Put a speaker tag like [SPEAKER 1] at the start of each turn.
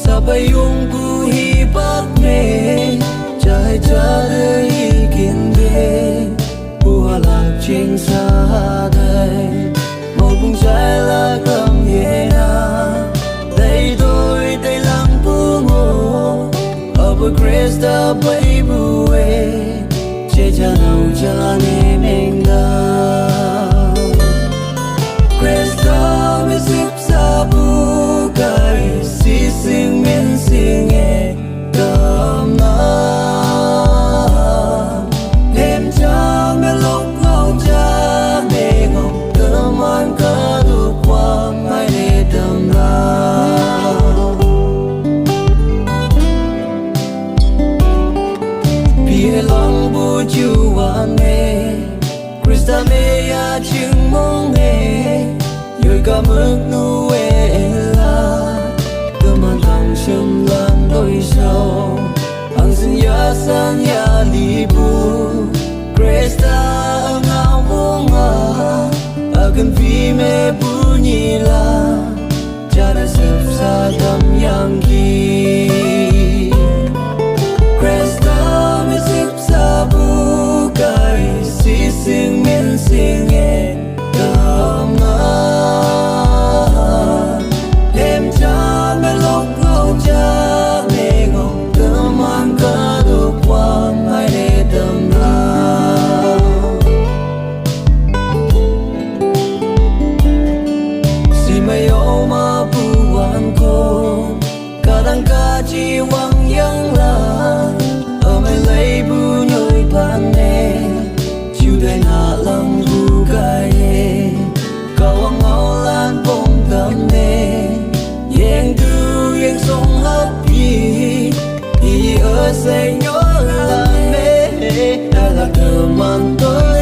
[SPEAKER 1] Sabayong buhi bakme Chai chare hikin ghê Buhalak chinh sa đây Một bung trái lá cầm nhẹ na Đây đôi đây lăng bu ngô Ở bờ Krista bay buê Chê cha nào cha nê mình da Krista me sip sa bu gai Si sing men sing e cầm na Em cha me lốc ngau cha me ngọc Tơm an ca du quang hai lê đầm la Bia long bu chu an me Krista me ya ching mong e Yoi ka mực nu e la Sum lan đôi sâu Ang xin ya san ya li bu Krista ngao mong Akan vi me bu nhi la Cha đã sập sa tâm yang ki Krista me sip sa bu kai Si sing men sing e Kam na Em cha me lok cha mê ngọc tơm an ca du quang hai lê đầm la Si mây ô ma bu an cô Ca đăng ca chi wang yang la Ở mây lấy bu nhoi pan nê Chiu đầy hạ lăng bu gai e Cao wang ngao lan bông tâm nê Yang du yang song happy Señor la me Da la que mandó